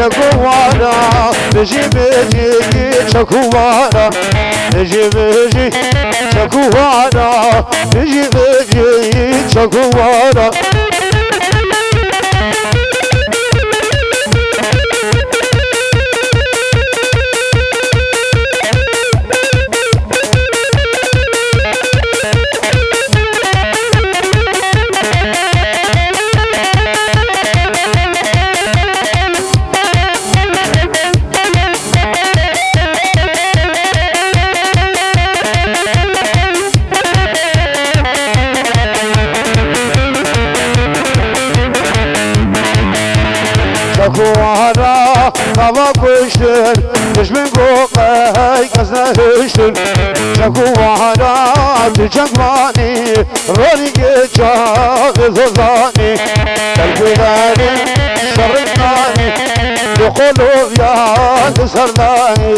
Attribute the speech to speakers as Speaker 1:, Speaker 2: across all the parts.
Speaker 1: شكوانا بجي شكوانا بجي شكوانا بجي شكوانا شكوانا كما كشتن مش من قوقي كسنا هشتن شكوانا بجنباني روني جاغ ذوزاني تلقيناني شرقناني بقلوب يا سرداني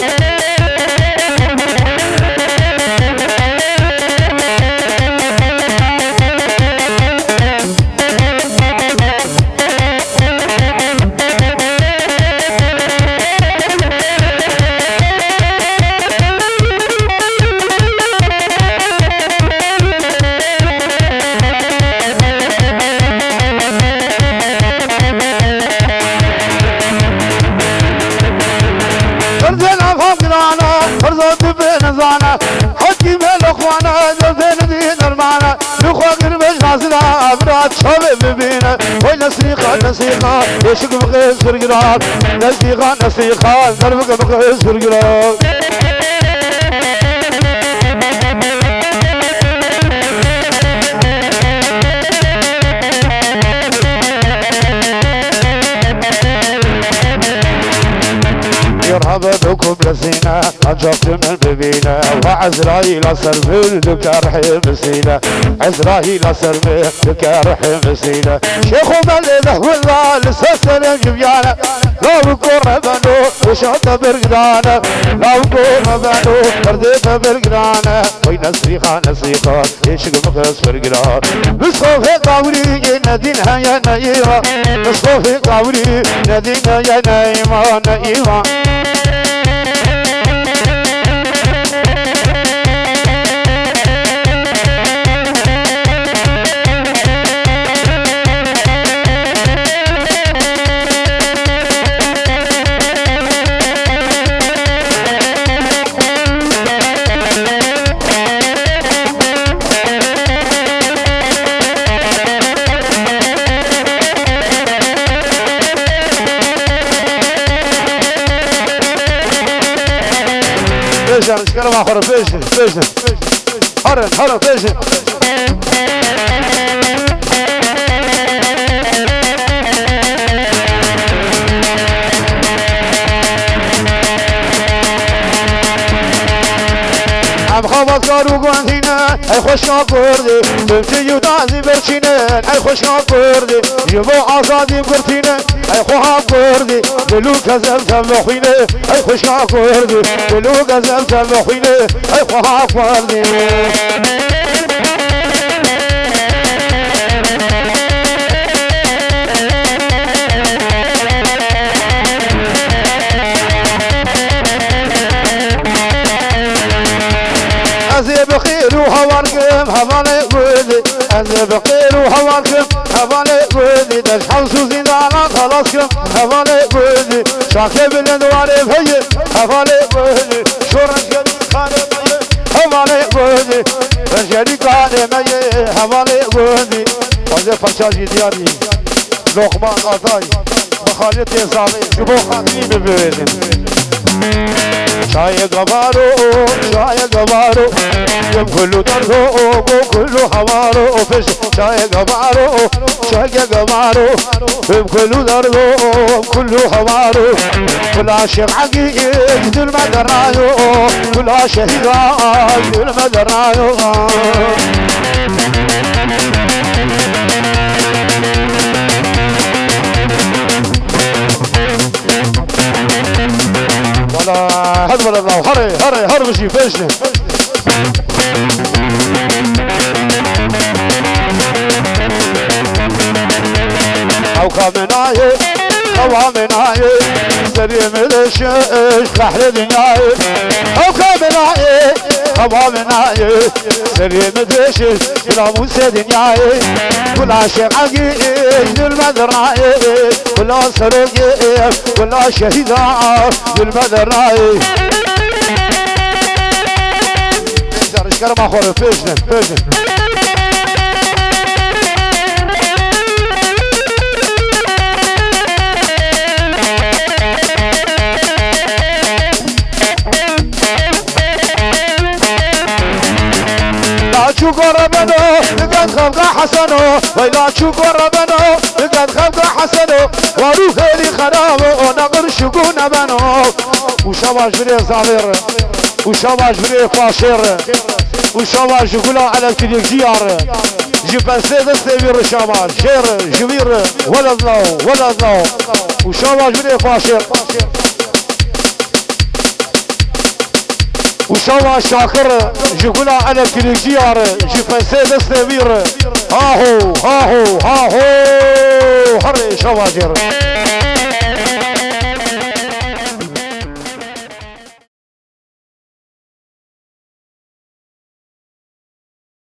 Speaker 1: حكي بالاخوانا زين دين المعنى نخوة قربش ناسنا ابراد شباب بينا وي نسيقا يشق بقيس فرقرار نسيقا دربك بقيس فرقرار مرحبا بكم لسينا أجبت من ببينا وعزرايل أسر بلدك أرحم سينا عزرايل أسر بلدك أرحم سينا شيخ ملده والله لسسر جبيانا لو قربانو وشهد برقدانا لو قربانو فرديت برقدانا وي نسيقا يشق مخص فرقدان بصوفي قاوري ندينها يا نايما بصوفي قاوري ندينها يا نايما اشكال اخر فيشن هرن فيشن ام خبط كارو قوانتينا اي خوشنا كردي بمتي يوتازي برشينا اي خوشنا كردي يبو عصادي برتينا اي خوها كردي بلو كزم سمحينا اي خوشنا كردي بلو كزم سمحينا اي خوها كردي أزي بخير وهواركم هفالي قودي أزي بخير وهواركم هفالي قودي تشحل سوزي دانا خلاصكم هفالي قودي شاكي بالندواري بهي هفالي قودي شورنشكم خاني مي هفالي قودي رنشكري خاني مي هفالي قودي وزي فرشاجي دياري لقمان آتاي بخالي تيزالي جبو خاني ببيرين شاي قبارو يم كله درو كله حوارو فش شاي قبارو يم كله درو كله حوارو كل عاشق عقيد المدرايو كل عاشق المدرايو هذا ولا الله هري مشي فيشنا او كامناي قوامناي سريم الشيش بحر دنياي قوامناي قوامناي سريم الشيش بلا موسى دنياي كل شيء عقيد المدرعي كل سرقي كل شهيدا المدرعي اشكر ما خور فيشن شو قربنا قد خلق حسنه ويلا شو قربنا قد خلق حسنه وروح لي خرابه ونقر شقون بنو وشواج بري زعير وشواج بري فاشر وشواج يقولوا على التلفزيون جيب السيد سيبير شواج شير جبير ولد لو وشواج بري فاشر وشوا شاكر جيقولا على التلفزيون جيب السيد سيبير هاهو هري شواجر